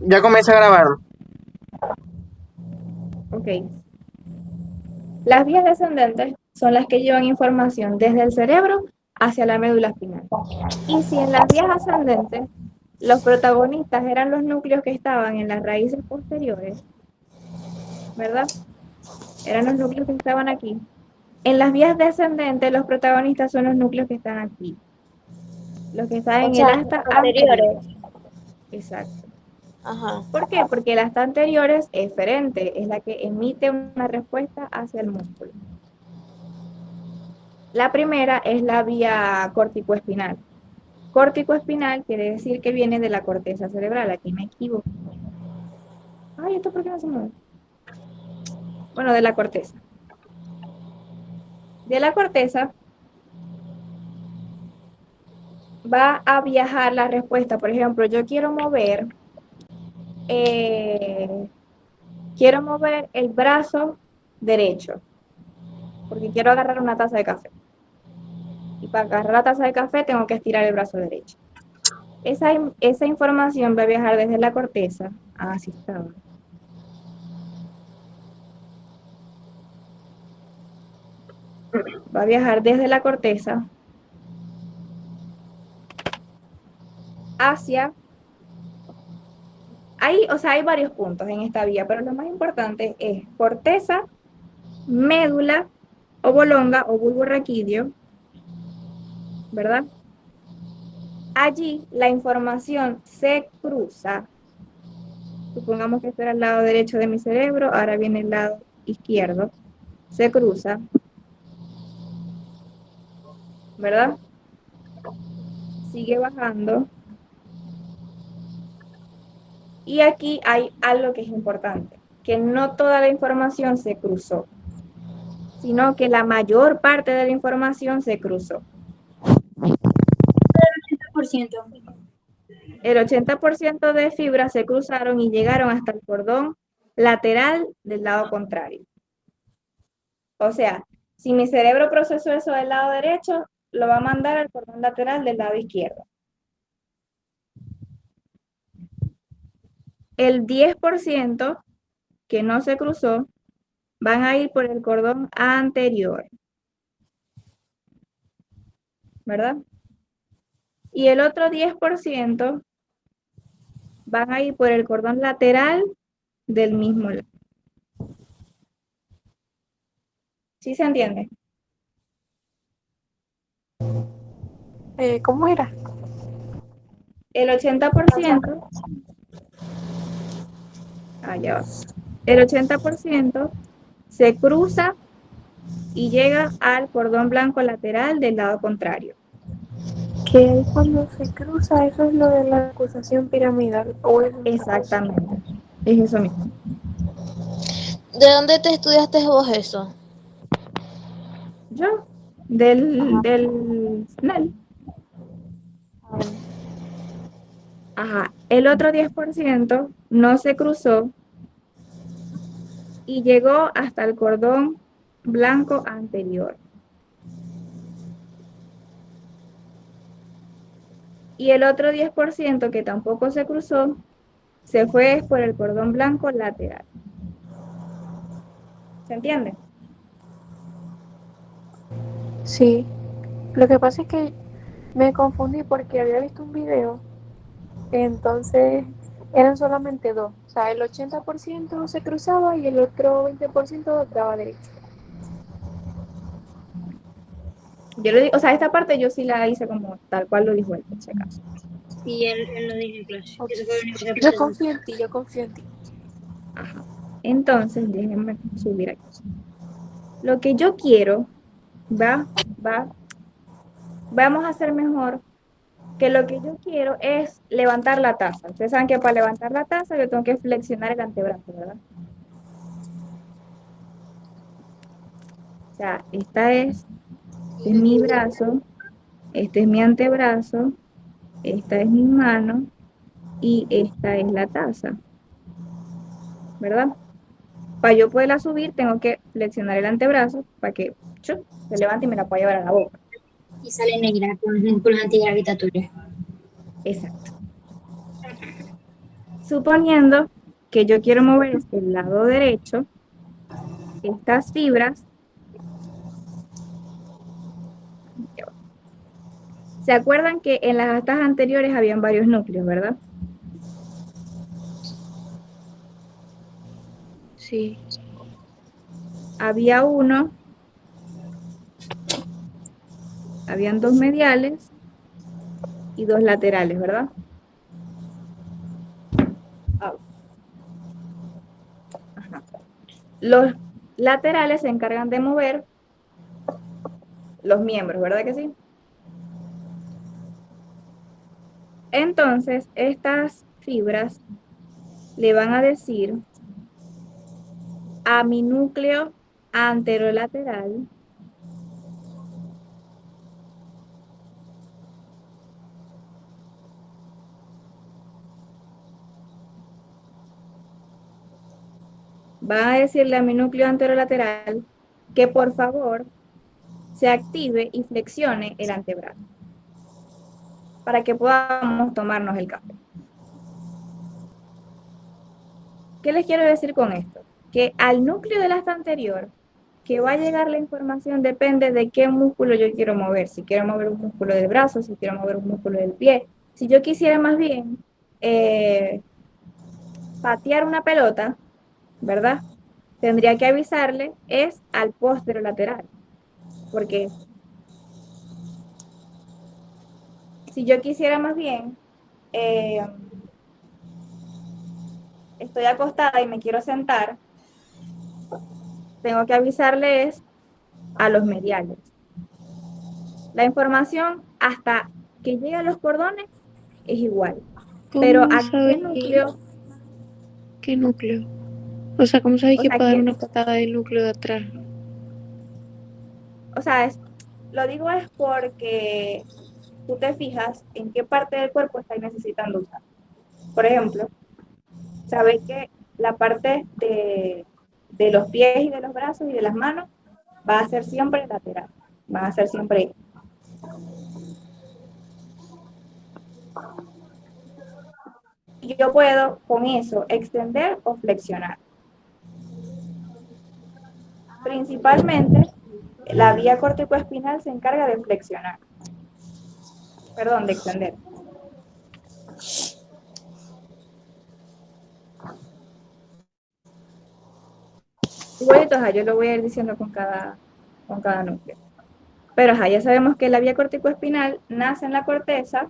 Ya comienza a grabar. Ok. Las vías descendentes son las que llevan información desde el cerebro hacia la médula espinal. Y si en las vías ascendentes los protagonistas eran los núcleos que estaban en las raíces posteriores, ¿verdad? Eran los núcleos que estaban aquí. En las vías descendentes los protagonistas son los núcleos que están aquí, los que están O en el sea, asta anteriores. anterior. Exacto. Ajá. ¿Por qué? Porque el asta anterior es eferente, es la que emite una respuesta hacia el músculo. La primera es la vía corticoespinal. Corticoespinal quiere decir que viene de la corteza cerebral. Aquí me equivoco. Ay, ¿esto por qué no se mueve? Bueno, de la corteza. De la corteza va a viajar la respuesta. Por ejemplo, yo eh, quiero mover el brazo derecho, porque quiero agarrar una taza de café. Y para agarrar la taza de café tengo que estirar el brazo derecho. Esa información va a viajar desde la corteza. Ah, sí estaba. Va a viajar desde la corteza hacia. O sea, hay varios puntos en esta vía, pero lo más importante es corteza, médula, obolonga o bulbo raquídeo, ¿verdad? Allí la información se cruza. Supongamos que este era el lado derecho de mi cerebro, ahora viene el lado izquierdo. Se cruza, ¿verdad? Sigue bajando. Y aquí hay algo que es importante, que no toda la información se cruzó, sino que la mayor parte de la información se cruzó. 100%. El 80% de fibras se cruzaron y llegaron hasta el cordón lateral del lado contrario. O sea, si mi cerebro procesó eso del lado derecho, lo va a mandar al cordón lateral del lado izquierdo. El 10% que no se cruzó van a ir por el cordón anterior, ¿verdad? Y el otro 10% van a ir por el cordón lateral del mismo lado. ¿Sí se entiende? ¿Cómo era? El 80%, allá va, el 80% se cruza y llega al cordón blanco lateral del lado contrario. Que ahí cuando se cruza, eso es lo de la acusación piramidal o es otra cosa. Exactamente, es eso mismo. ¿De dónde te estudiaste vos eso? Yo, del SNEL. Ajá, el otro 10% no se cruzó y llegó hasta el cordón blanco anterior. Y el otro 10% que tampoco se cruzó, se fue por el cordón blanco lateral. ¿Se entiende? Sí, lo que pasa es que me confundí porque había visto un video, entonces eran solamente dos, o sea, el 80% se cruzaba y el otro 20% daba derecho. Yo le digo, o sea, esta parte yo sí la hice como tal cual lo dijo él, por si acaso. Sí, él lo dijo en clase. Eso fue lo único que yo confío en ti, yo confío en ti. Ajá. Entonces, déjenme subir aquí. Lo que yo quiero, va, va, vamos a hacer mejor que lo que yo quiero es levantar la taza. Ustedes saben que para levantar la taza yo tengo que flexionar el antebrazo, ¿verdad? O sea, este es mi brazo, este es mi antebrazo, esta es mi mano y esta es la taza, ¿verdad? Para yo poderla subir, tengo que flexionar el antebrazo para que se levante y me la pueda llevar a la boca. Y sale negra con los músculos antigravitatorios. Exacto. Suponiendo que yo quiero mover hacia el lado derecho, estas fibras, ¿se acuerdan que en las astas anteriores habían varios núcleos, verdad? Sí. Había uno, habían dos mediales y dos laterales, ¿verdad? Ah, ajá. Los laterales se encargan de mover los miembros, ¿verdad que sí? Entonces, estas fibras le van a decir a mi núcleo anterolateral van a decirle a mi núcleo anterolateral que por favor se active y flexione el antebrazo para que podamos tomarnos el café. ¿Qué les quiero decir con esto? Que al núcleo del asta anterior que va a llegar la información depende de qué músculo yo quiero mover. Si quiero mover un músculo del brazo, si quiero mover un músculo del pie. Si yo quisiera más bien patear una pelota, ¿verdad? Tendría que avisarle es al posterolateral, porque si yo quisiera más bien, eh, estoy acostada y me quiero sentar, tengo que avisarle es a los mediales. La información hasta que llegue a los cordones es igual, pero ¿Cómo ¿a qué sabéis núcleo? qué núcleo? O sea, ¿cómo sabéis O que sea, para dar una patada del núcleo de atrás? lo digo es porque tú te fijas en qué parte del cuerpo estás necesitando usar. Por ejemplo, sabéis que la parte de los pies y de los brazos y de las manos va a ser siempre lateral, va a ser siempre. Y yo puedo con eso extender o flexionar. Principalmente, la vía corticoespinal se encarga de flexionar, perdón, de extender. Igualito, yo lo voy a ir diciendo con cada núcleo. Pero ya sabemos que la vía corticoespinal nace en la corteza,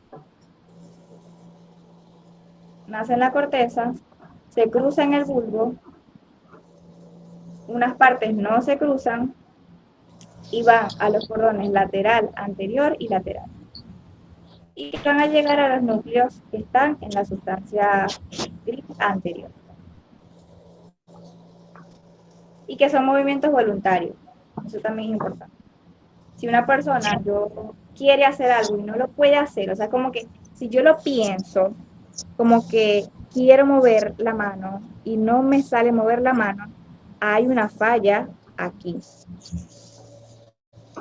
se cruza en el bulbo, unas partes no se cruzan y van a los cordones lateral, anterior y lateral. Y van a llegar a los núcleos que están en la sustancia gris anterior. Y que son movimientos voluntarios. Eso también es importante. Si una persona quiere hacer algo y no lo puede hacer, o sea, como que si yo lo pienso, como que quiero mover la mano y no me sale mover la mano, hay una falla aquí.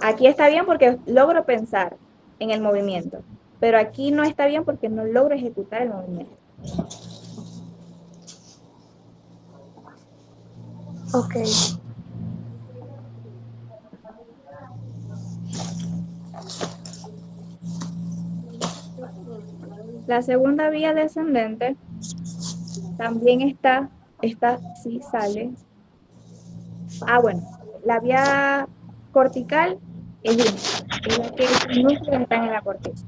Aquí está bien porque logro pensar en el movimiento, pero aquí no está bien porque no logro ejecutar el movimiento. Ok. La segunda vía descendente también esta sí sale. Bueno, la vía cortical es única, es la que sus núcleos están en la corteza.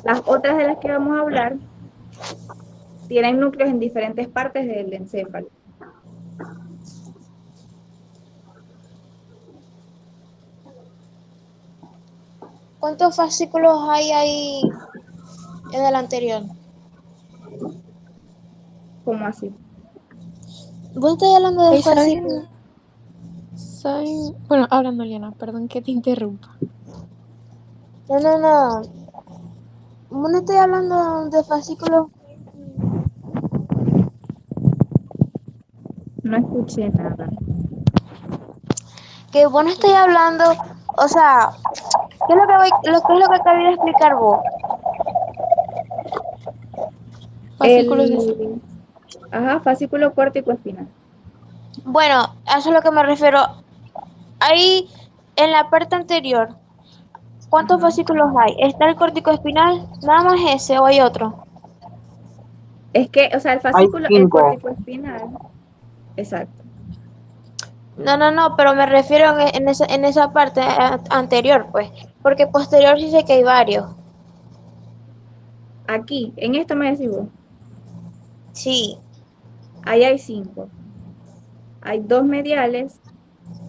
Las otras de las que vamos a hablar tienen núcleos en diferentes partes del encéfalo. ¿Cuántos fascículos hay ahí en el anterior? ¿Cómo así? Vos estás hablando de Ahí fascículos. Bueno, hablando, Liana, perdón que te interrumpa. No, no, no. Vos no estoy hablando de fascículos. No escuché nada. Que vos no estoy hablando. O sea, ¿qué es lo que acabé de explicar vos? fascículos de eso. Fascículo córtico espinal. Bueno, a eso es lo que me refiero. Ahí, en la parte anterior, ¿cuántos Ajá. fascículos hay? ¿Está el córtico espinal? ¿Nada más ese o hay otro? Es que, o sea, el Hay fascículo, el 5. córtico espinal, exacto. No, pero me refiero en esa parte anterior, pues. Porque posterior sí sé que hay varios. Aquí, en esto me decís vos, Sí, ahí hay 5. Hay 2 mediales,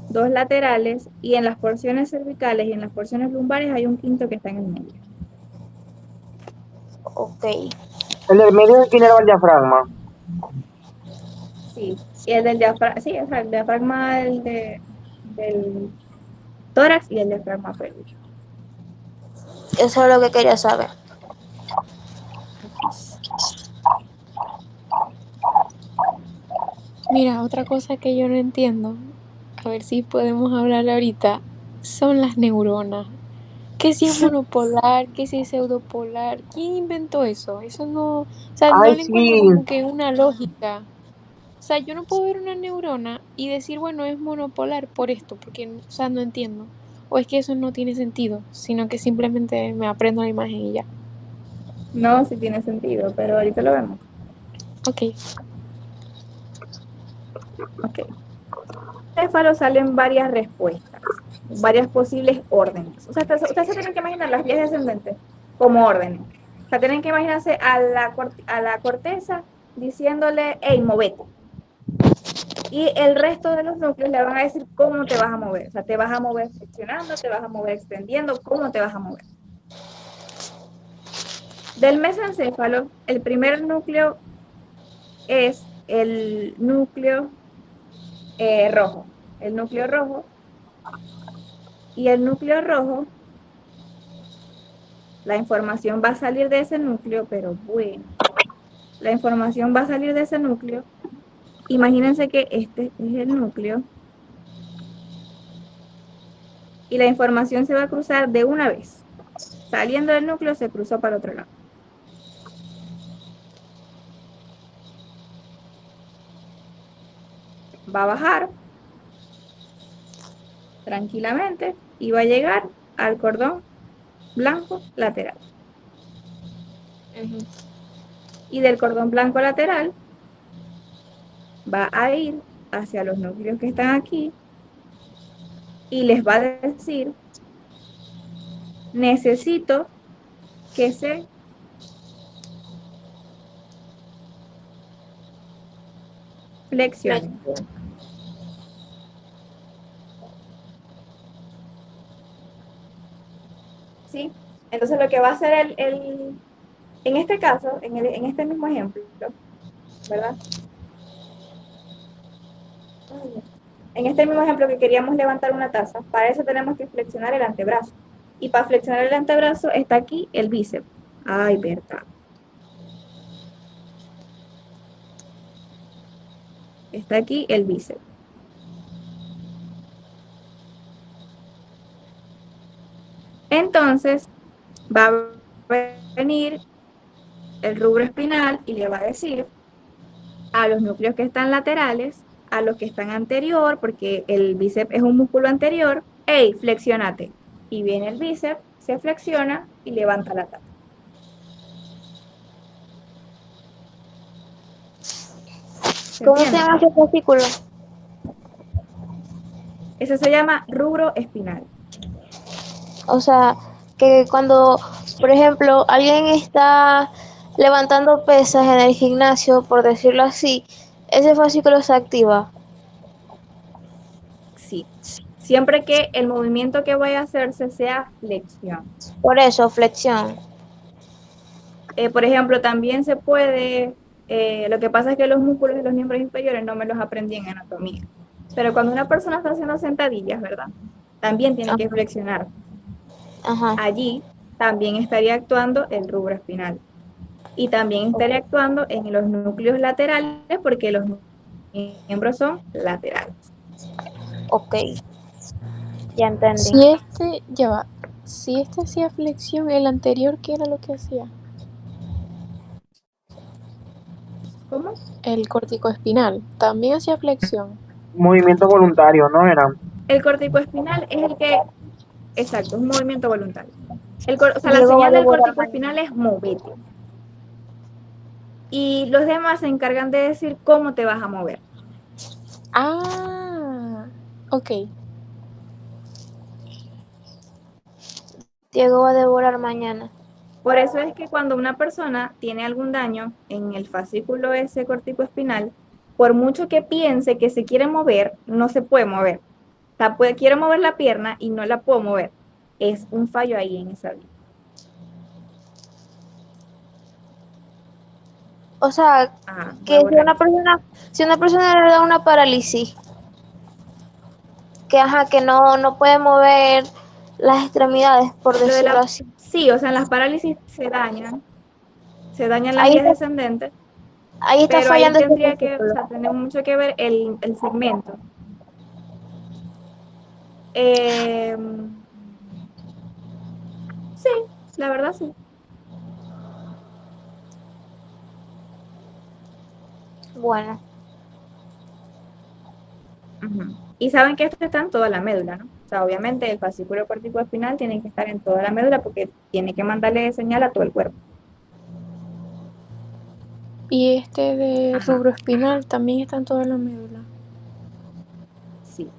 2 laterales, y en las porciones cervicales y en las porciones lumbares hay un quinto que está en el medio. ok. El del medio es el que inerva el diafragma. Sí, y el del diafragma, sí, o sea, el diafragma del tórax y el diafragma pélvico. Eso es lo que quería saber. Aquí. Mira, otra cosa que yo no entiendo, a ver si podemos hablar ahorita, son las neuronas. ¿Qué si es monopolar? ¿Qué si es pseudopolar? ¿Quién inventó eso? Eso no, o sea, no Ay, le encuentro sí. como que una lógica. O sea, yo no puedo ver una neurona y decir, bueno, es monopolar por esto, porque, o sea, no entiendo. O es que eso no tiene sentido, sino que simplemente me aprendo la imagen y ya. No, sí tiene sentido, pero ahorita lo vemos. Ok. Ok. Céfalo salen varias respuestas, varias posibles órdenes. O sea, ustedes se tienen que imaginar las vías descendentes como órdenes. O sea, tienen que imaginarse a la corteza diciéndole, hey, movete. Y el resto de los núcleos le van a decir cómo te vas a mover. O sea, te vas a mover flexionando, te vas a mover extendiendo, cómo te vas a mover. Del mesencéfalo, el primer núcleo es el núcleo rojo. El núcleo rojo. Y el núcleo rojo, la información va a salir de ese núcleo, pero bueno, la información va a salir de ese núcleo. Imagínense que este es el núcleo y la información se va a cruzar de una vez. Saliendo del núcleo se cruzó para el otro lado. Va a bajar tranquilamente y va a llegar al cordón blanco lateral. Ujú. Y del cordón blanco lateral va a ir hacia los núcleos que están aquí y les va a decir, necesito que se flexionen. Flexión. ¿Sí? Entonces lo que va a hacer en este caso, en este mismo ejemplo, ¿verdad? En este mismo ejemplo que queríamos levantar una taza, para eso tenemos que flexionar el antebrazo. Y para flexionar el antebrazo está aquí el bíceps. Ay, verdad. Está aquí el bíceps. Entonces, va a venir el rubro espinal y le va a decir a los núcleos que están laterales, a los que están anterior, porque el bíceps es un músculo anterior, hey, flexionate. Y viene el bíceps, se flexiona y levanta la taza. ¿Se ¿Cómo se entiende? llama ese fascículo? Eso se llama rubro espinal. O sea, que cuando, por ejemplo, alguien está levantando pesas en el gimnasio, por decirlo así, ese fascículo se activa. Sí. Siempre que el movimiento que vaya a hacerse sea flexión. Por eso, flexión. Por ejemplo, también se puede, lo que pasa es que los músculos de los miembros inferiores no me los aprendí en anatomía. Pero cuando una persona está haciendo sentadillas, ¿verdad? También tiene que Ajá, flexionar. ajá. Allí también estaría actuando el rubro espinal. Y también Ok, estaría actuando en los núcleos laterales porque los miembros son laterales. ok, ya entendí. Si este, ya va, si este hacía flexión, el anterior, ¿qué era lo que hacía? ¿Cómo? El corticoespinal también hacía flexión. Movimiento voluntario, ¿no era? El corticoespinal es el que, exacto, es un movimiento voluntario. O sea, la Diego va a señal del devorar mañana. corticoespinal es movete. Y los demás se encargan de decir cómo te vas a mover. Ah, ok. Diego va a devorar mañana. Por eso es que cuando una persona tiene algún daño en el fascículo ese corticoespinal, por mucho que piense que se quiere mover, no se puede mover. O sea, quiero mover la pierna y no la puedo mover. Es un fallo ahí en esa vía. O sea, Ah, voy que a borrar esto. si una persona le da una parálisis, que ajá, que no puede mover las extremidades, por Lo de decirlo la, así. sí, o sea, las parálisis se dañan las Ahí vías está, descendentes, ahí está pero ahí fallando ese tendría que, o fascículo. sea, tener mucho que ver el segmento. Eh, sí, la verdad sí. Bueno, Ujú. Y saben que esto está en toda la médula, ¿no? O sea, obviamente el fascículo cortico espinal tiene que estar en toda la médula porque tiene que mandarle señal a todo el cuerpo. Y este de Ajá, rubro espinal también está en toda la médula. sí.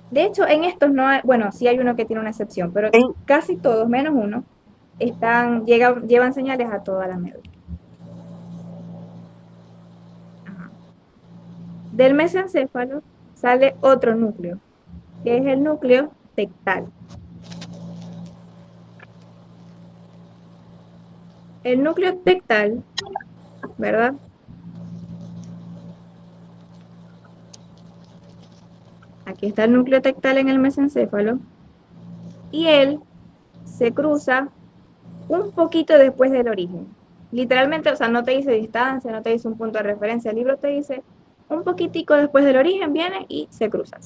De hecho, en estos no hay, bueno, sí hay uno que tiene una excepción, pero Ey, casi todos, menos uno, llevan señales a toda la médula. Ajá. Del mesencéfalo sale otro núcleo, que es el núcleo tectal. El núcleo tectal, ¿verdad? Aquí está el núcleo tectal en el mesencéfalo y él se cruza un poquito después del origen. Literalmente, o sea, no te dice distancia, no te dice un punto de referencia, el libro te dice un poquitico después del origen viene y se cruza.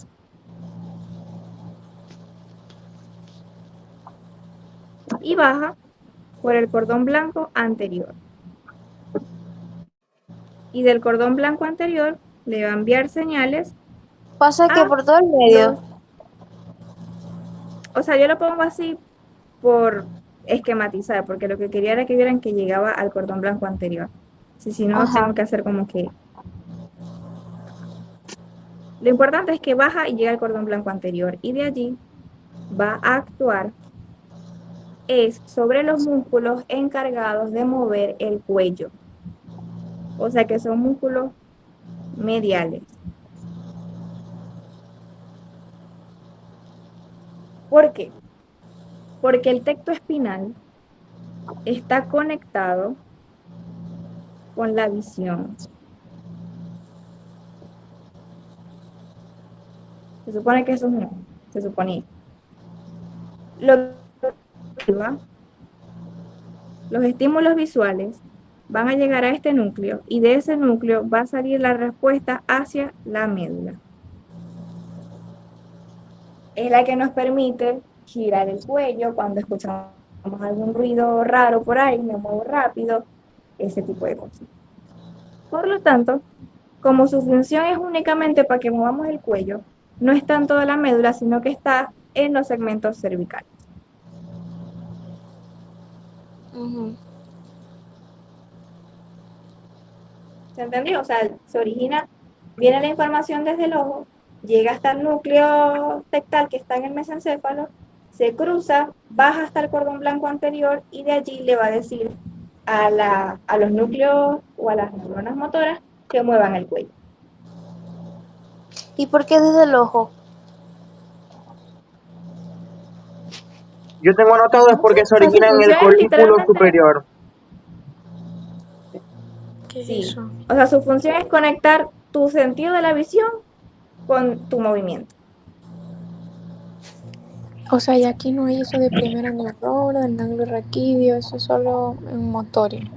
Y baja por el cordón blanco anterior. Y del cordón blanco anterior le va a enviar señales pasa que a por todo el medio. los, o sea, yo lo pongo así por esquematizar, porque lo que quería era que vieran que llegaba al cordón blanco anterior. Si no, Ajá. tengo que hacer como que... Lo importante es que baja y llega al cordón blanco anterior y de allí va a actuar es sobre los músculos encargados de mover el cuello. O sea que son músculos mediales. ¿Por qué? Porque el tecto espinal está conectado con la visión. Se supone que eso no, se suponía. Lo que va, los estímulos visuales van a llegar a este núcleo y de ese núcleo va a salir la respuesta hacia la médula. Es la que nos permite girar el cuello cuando escuchamos algún ruido raro por ahí, me muevo rápido, ese tipo de cosas. Por lo tanto, como su función es únicamente para que movamos el cuello, no está en toda la médula, sino que está en los segmentos cervicales. Ujú. ¿Se entendió? O sea, se origina, viene la información desde el ojo, llega hasta el núcleo tectal que está en el mesencéfalo, se cruza, baja hasta el cordón blanco anterior y de allí le va a decir a los núcleos o a las neuronas motoras que muevan el cuello. ¿Y por qué desde el ojo? yo tengo anotado es No sé, porque se o sea, su origina en el función es cortículo literalmente, superior. ¿Qué es sí, eso? o sea, su función es conectar tu sentido de la visión con tu movimiento. O sea, y aquí no hay eso de primera neurona, del ganglio raquídeo, eso es solo en motorio.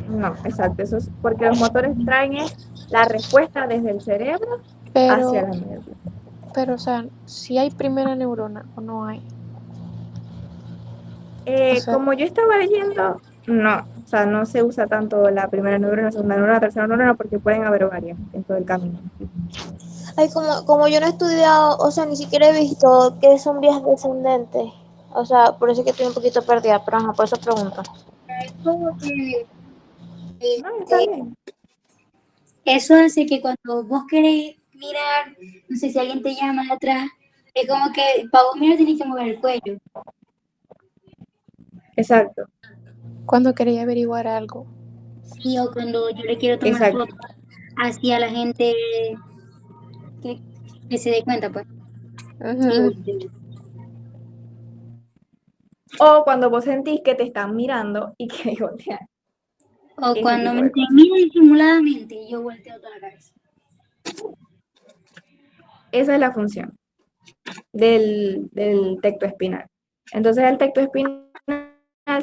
No, exacto, eso es porque los motores traen es la respuesta desde el cerebro hacia Pero, la médula. o sea, si hay primera neurona o no hay. O sea, Como yo estaba leyendo, No, o sea, no se usa tanto la primera neurona, la segunda neurona, la tercera neurona, porque pueden haber varias en todo el camino. Ay, como yo no he estudiado, o sea, ni siquiera he visto qué son vías descendentes. O sea, por eso es que estoy un poquito perdida, pero ajá, por eso pregunto. Es como que No, está este, bien. eso hace que cuando vos queréis mirar, no sé si alguien te llama de atrás, es como que para vos mirar tenés que mover el cuello. Exacto, Cuando quería averiguar algo. Sí, o cuando yo le quiero tomar exacto. fotos así a la gente que, que se dé cuenta, pues. Sí, Ujú. O cuando vos sentís que te están mirando y que voltear, o ese cuando tipo me de dicen, cosas. mira disimuladamente, y yo volteo toda la cabeza. Esa es la función del tecto espinal. Entonces el tecto espinal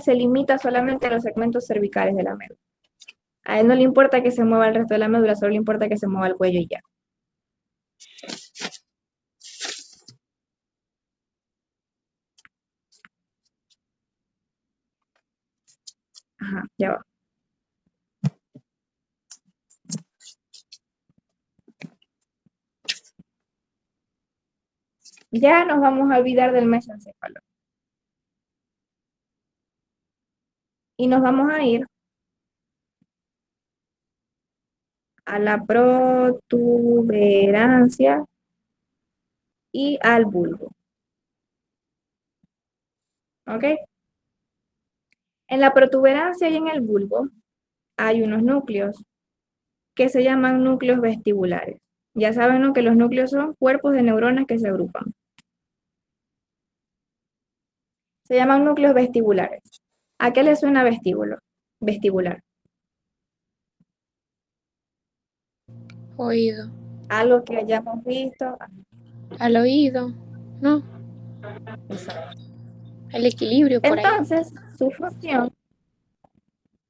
se limita solamente a los segmentos cervicales de la médula. A él no le importa que se mueva el resto de la médula, solo le importa que se mueva el cuello y ya. Ajá, ya va. Ya nos vamos a olvidar del mesencéfalo. Y nos vamos a ir a la protuberancia y al bulbo. ¿Ok? En la protuberancia y en el bulbo hay unos núcleos que se llaman núcleos vestibulares. Ya saben, ¿no?, que los núcleos son cuerpos de neuronas que se agrupan. Se llaman núcleos vestibulares. ¿A qué le suena vestíbulo? Vestibular. Oído. Algo que hayamos visto. Al oído. No, Exacto. el equilibrio por ahí. Entonces, su función,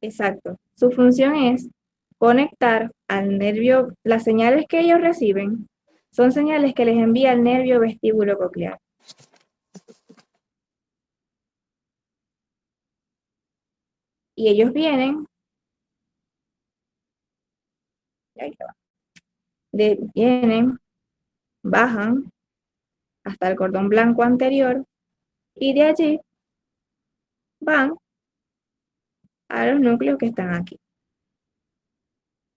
exacto, su función es conectar al nervio, las señales que ellos reciben son señales que les envía el nervio vestíbulo coclear. Y ellos vienen, ahí te va, vienen, bajan hasta el cordón blanco anterior y de allí van a los núcleos que están aquí.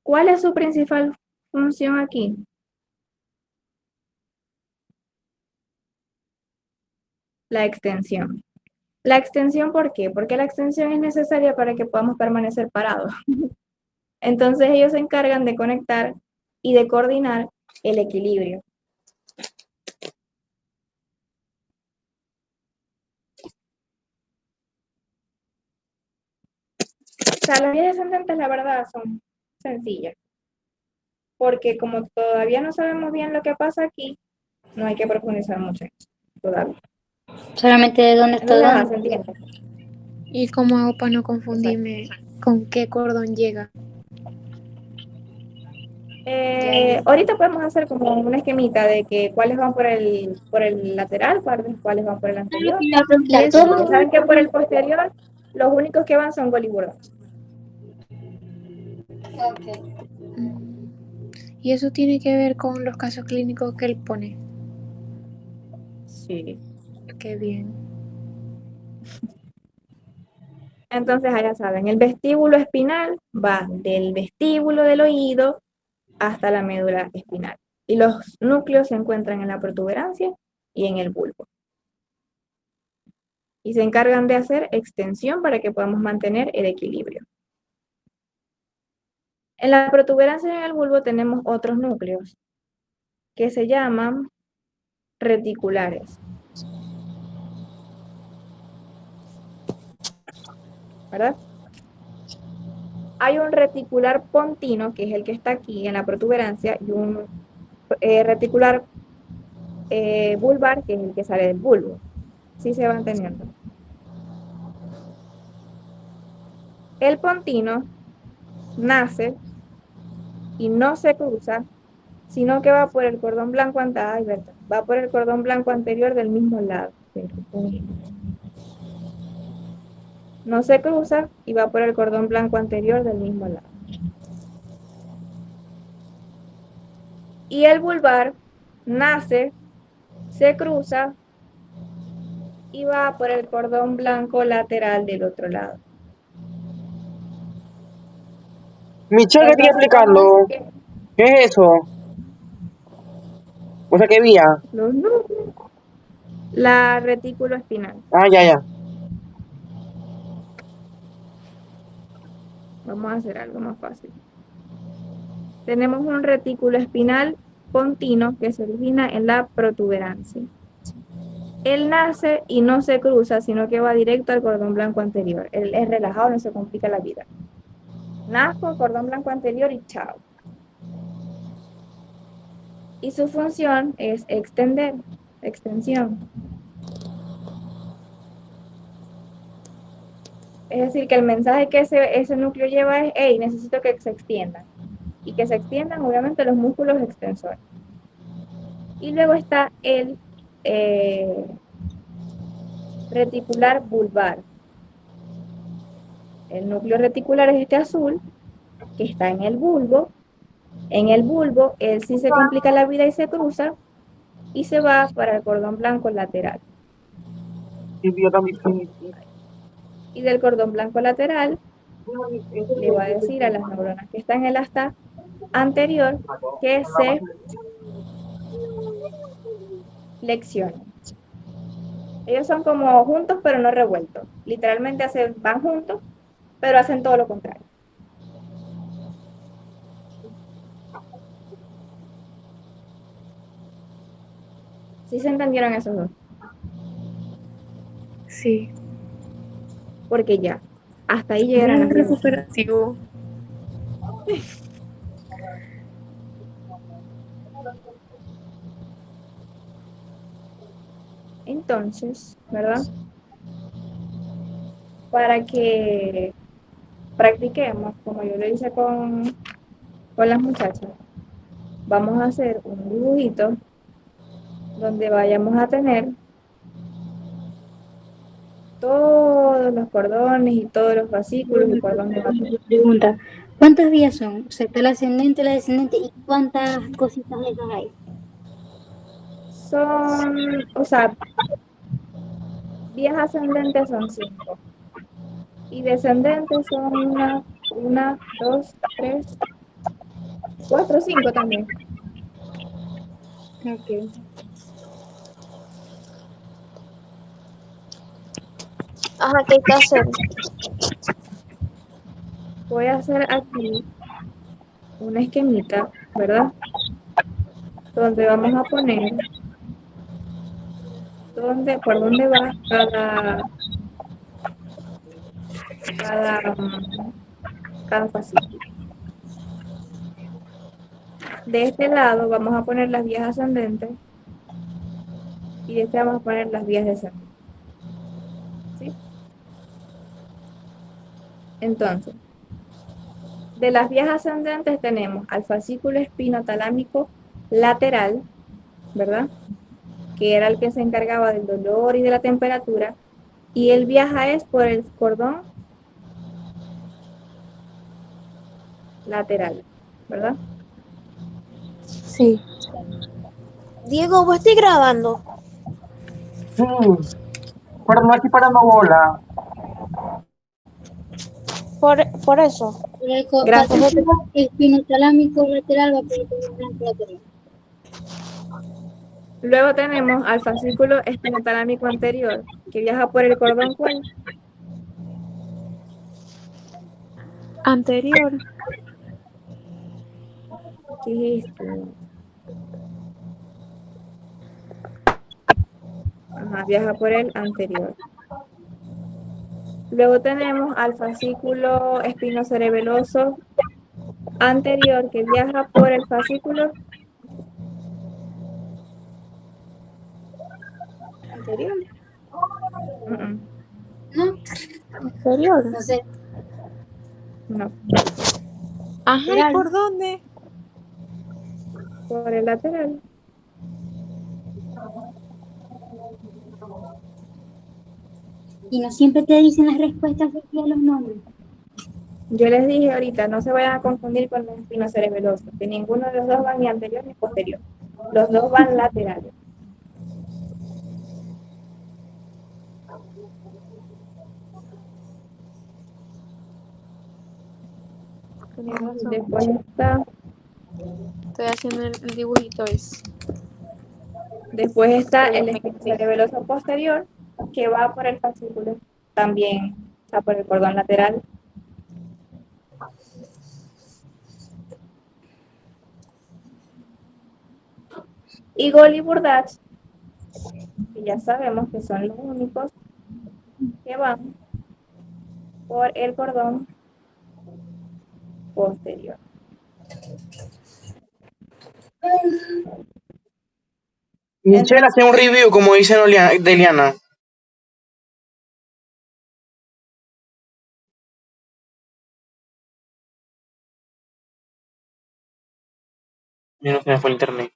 ¿Cuál es su principal función aquí? La extensión. La extensión, ¿por qué? Porque la extensión es necesaria para que podamos permanecer parados. Entonces ellos se encargan de conectar y de coordinar el equilibrio. O sea, las vías descendentes, la verdad, son sencillas. Porque como todavía no sabemos bien lo que pasa aquí, no hay que profundizar mucho en eso todavía. Solamente de dónde está Entonces, ajá, dónde. se entiende. ¿Y cómo hago para no Exacto. confundirme con qué cordón llega? Ya ahí. Ahorita podemos hacer como una esquemita de que cuáles van por el lateral, cuáles van por el Ah, lo anterior. que iba a Y preguntar, eso. Porque saben que por el posterior los únicos que van son goliburdos. Ok. Mm, y eso tiene que ver con los casos clínicos que él pone. Sí. Qué bien. Entonces, ya saben, el vestíbulo espinal va del vestíbulo del oído hasta la médula espinal. Y los núcleos se encuentran en la protuberancia y en el bulbo. Y se encargan de hacer extensión para que podamos mantener el equilibrio. En la protuberancia y en el bulbo tenemos otros núcleos que se llaman reticulares. ¿Verdad? Hay un reticular pontino, que es el que está aquí en la protuberancia, y un reticular vulvar, que es el que sale del bulbo. ¿Sí se van teniendo? El pontino nace y no se cruza, sino que va por el cordón blanco anterior, va por el cordón blanco anterior del mismo lado. no se cruza y va por el cordón blanco anterior del mismo lado. Y el vulvar nace, se cruza y va por el cordón blanco lateral del otro lado. Michelle, ¿qué estoy Entonces vamos a decir explicando? que ¿Qué es eso? O sea, ¿qué vía? los núcleos, la retículo espinal. Ah, ya, ya. Vamos a hacer algo más fácil. Tenemos un retículo espinal continuo que se origina en la protuberancia. Él nace y no se cruza, sino que va directo al cordón blanco anterior. Él es relajado, no se complica la vida. Nazco, cordón blanco anterior y chao. Y su función es extender, extensión. Es decir, que el mensaje que ese núcleo lleva es, hey, necesito que se extiendan. Y que se extiendan, obviamente, los músculos extensores. Y luego está el reticular vulvar. El núcleo reticular es este azul, que está en el bulbo. En el bulbo, él sí se complica la vida y se cruza, y se va para el cordón blanco lateral. Qué vía tan difícil. Y del cordón blanco lateral le va a decir a las neuronas que están en el asta anterior que se flexionen. Ellos son como juntos pero no revueltos. Literalmente van juntos, pero hacen todo lo contrario. ¿Sí se entendieron esos dos? Sí. Porque ya, hasta ahí Es llegaron un las vías. recuperativo. Entonces, ¿verdad? Para que practiquemos, como yo lo hice con las muchachas, vamos a hacer un dibujito donde vayamos a tener todos los cordones y todos los fascículos y por dónde va todo. Pregunta, ¿cuántas vías son? O sea, está la ascendente, la descendente, ¿y cuántas cositas de esas hay? Son, o sea, vías ascendentes son 5 y descendentes son una, dos, tres, cuatro, 5 también. Ok. Ajá, ¿qué hay que hacer? Voy a hacer aquí una esquemita, ¿verdad? Donde vamos a poner por dónde va cada, cada fascículo. De este lado vamos a poner las vías ascendentes y de este vamos a poner las vías descendentes. ¿Sí? Entonces, de las vías ascendentes tenemos al fascículo espinotalámico lateral, ¿verdad? Que era el que se encargaba del dolor y de la temperatura, y él viaja es por el cordón lateral, ¿verdad? Sí. Diego, ¿vos estoy grabando? Sí, pero no estoy parando bola. Por eso. El Gracias. fascículo espinotalámico lateral va por el cordón blanco lateral. Luego tenemos al fascículo espinotalámico anterior, que viaja por el cordón ¿cuál? Anterior. ¿Qué es esto? Ajá, viaja por el anterior. Luego tenemos al fascículo espinocerebeloso anterior, que viaja por el fascículo Anterior. mm, mm, No, Inferior. no sé. no, Ajá, ¿y Lateral. por dónde? por el lateral. y no siempre te dicen las respuestas aquí a los nombres. Yo les dije ahorita, no se vayan a confundir con los espinocerebelosos, que ninguno de los dos va ni anterior ni posterior. Los dos van laterales. Tenía razón. Después está, Estoy haciendo el dibujito ese. después está Pero ya el me quité. espinocerebeloso posterior, que va por el fascículo, también, o sea, por el cordón lateral. Y Gol y Burdach, que ya sabemos que son los únicos que van por el cordón posterior. Michelle hace un review, como dice Deliana. Y no se me fue el internet.